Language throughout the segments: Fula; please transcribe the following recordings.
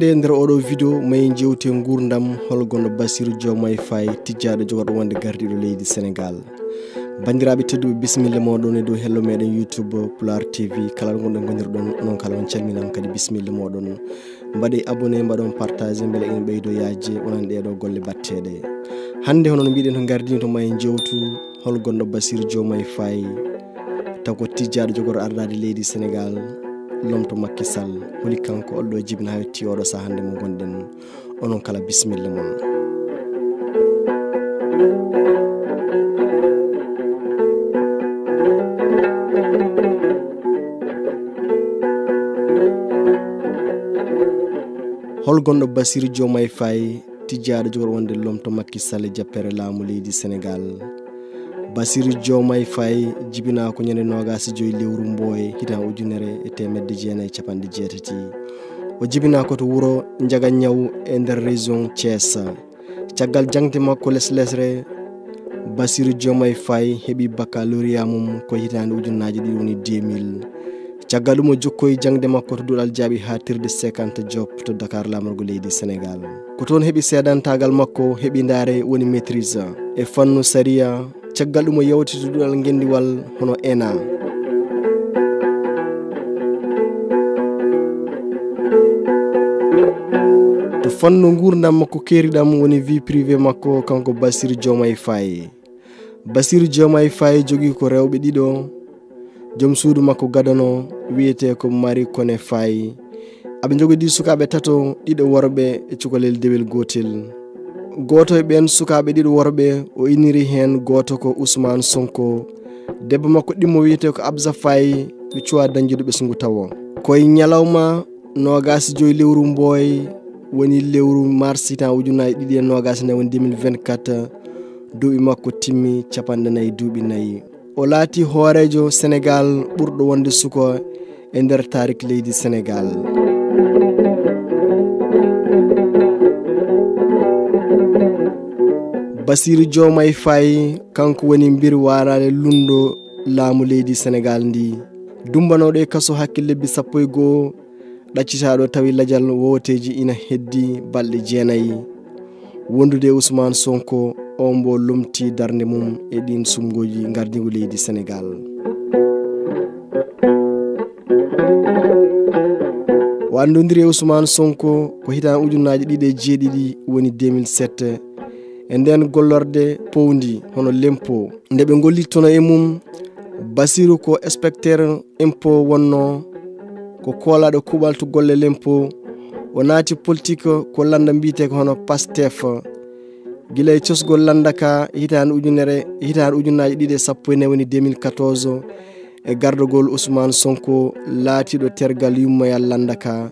hande nder oɗo video may jewte gurdam holgono Bassirou Diomaye Faye tijjado jogorɗo wonde gardiɗo leydi Sénégal. Bandiraɓe tedduɓe bisimilla moɗon e dow hello meɗen YouTube Pulaar TV kala gonɗon gonirɗon non kala on calminama kadi bisimilla moɗon mbaɗe abonné mbaɗon partage beele en ɓeydo yaaje onan ɗeɗo golle batteɗe. Hande hono no mbiɗen to gardini to may jewtu holgono Bassirou Diomaye Faye taw ko tijjado jogorɗo ardade leydi Sénégal lomto Macky Sall holi kanko olɗo jibina ha yetti oɗo sa hande mo gonɗen onon kala bisimilla mon. Holgonɗo Bassirou Diomaye Faye tijjado jogorɗo wonde lomto Macky Sall e jappere laamu leydi Sénégal. Bassirou Diomaye Faye jibina ko ñande 25 lewru Mboye hitan ujunere e temedde jeenayi capanɗe jeetati o jibina ko to wuro Ndiaga Niaw e nder région Thiès. Caggal jangde makko leslesre Bassirou Diomaye Faye heɓi baccalauréat mum ko hitande ujunnaje ɗiɗi woni 2000. caggal ɗum o jokkoyi jangde makko to duɗal jaaɓi ha tirde 50 job to Dakar lamorgo leydi Sénégal. Ko toon heɓi seedantagal makko heɓi ndaare woni maîtrise e fannu saria. Caggal ɗum o yawti to duɗal gendiwal hono ENA. To fannu gurdam makko keeriɗam woni vie privé makko kanko Bassirou Diomaye Faye. Bassirou Diomaye Faye jogui ko rewɓe ɗiɗo joom suudu makko gadano wiyete ko Marie Koné Faye. Aɓe jogodi sukaɓe tato ɗiɗo worɓe e cukalel dewel gotel. Goto e ɓen sukaɓe ɗiɗo worɓe o iniri hen goto ko Ousmane Sonko, debbo makko ɗimmo wiyete ko Absa Faye ɓe cuwa dañjude ɓesgu tawo. Koye ñalawma 25 lewru Mboye woni lewru mars hitan ujunnaje ɗiɗi e 29 woni 2024 duuɓi makko timmi 4 duuɓi 4. O laati hoorejo Sénégal ɓurɗo wonde suko e nder tarik leydi Sénégal. Bassirou Diomaye Faye kanko woni mbir warade lundo laamu leydi Sénégal ndi. Dumbanoɗo e kaso hakke lebbi 11 ɗaccitaɗo tawi lajal woteji ina heddi balɗe 9. Wondude Ousmane Sonko o mbo lomti darde mum e ɗin sumgoji gardigo leydi Sénégal. O andodiri Ousmane Sonko ko hitan ujunnaje ɗiɗi e jeeɗiɗi woni 2007 e nden gollorde powdi hono lempo nde ɓe gollittono e mum. Bassirou ko inspecteur impôt wonno ko kolaɗo kuɓal to golle lempo. O naati politique ko landa mbiyete ko hono Pastef gila e cosgol landaka hitande ujunnaje ɗiɗi e 14 woni 2014 e gardogol Ousmane Sonko laatiɗo tergal yummoyal landaka.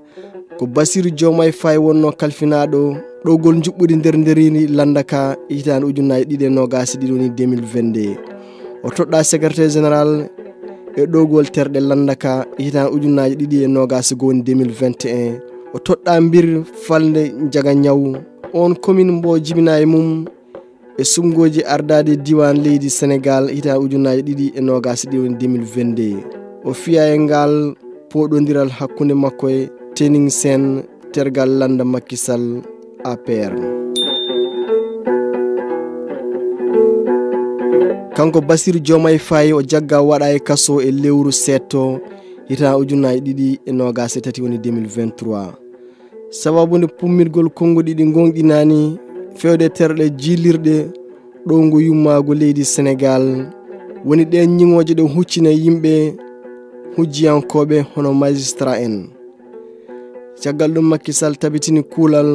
Ko Bassirou Diomaye Faye wonno kalfinaɗo ɗowgol juɓɓudi nderini landaka hitande ujunnaje ɗiɗi e 22 woni 2022. O toɗɗa secrétaire général e ɗowgol terɗe landaka hitande ujunnaje ɗiɗi e 22 woni 2021. O toɗɗa mbir falde Ndiaga Niaw on commune mbo jibina e mum e sumgoji ardade diwan leydi Sénégal hitande ujunnaje ɗiɗi e 22 woni 2022. O fiya e ngal poɗodiral hakkude makko e Tening Sène tergal landa Macky Sall APR. Kanko Bassirou Diomaye Faye o jagga waɗa e kaso e lewru setto hitande ujunnaje ɗiɗi e 23 woni 2023. Sababude pummirgol konngol ɗiɗi gonɗinani fewde terɗe jillirɗe ɗowgo yummago leydi Sénégal woni ɗen ñiŋoje ɗe huccina yimɓe hujjiyankoɓe hono magistrat en. Caggal ɗum Macky Sall tabitini kuulal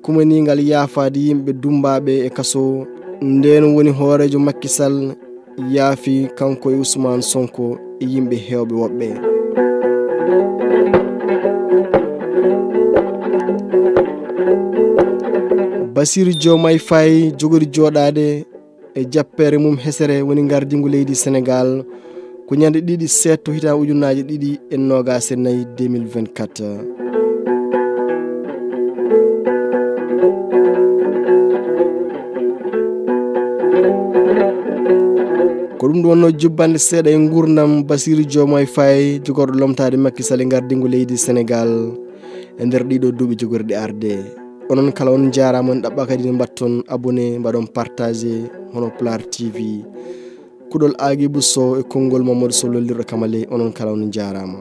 kumanigal yaafade yimɓe dumbaɓe e kaso. Nden woni hoorejo Macky Sall yaafi kanko e Ousmane Sonko e yimɓe hewɓe woɓɓe. Bassirou Diomaye Faye jogori joɗade e jappere mum hesere woni gardigo leydi Sénégal ko ñande ɗiɗi setto hitan ujunnaje ɗiɗi e 24 2024. ko ɗum ɗo wonno jubbande seeɗa e gurdam Bassirou Diomaye Faye jogorɗo lomtade Macky Sall e gardigo leydi Sénégal e nder ɗiɗo duuɓi jogorɗe arde. Onon kala on jarama, on ɗaɓɓa kadi ne batton abonné, mbaɗon partagé hono Pulaar TV. Kuɗol Agibou Sow e konngol Mamadou Sow lollirɗo kamale, onon kala on jarama.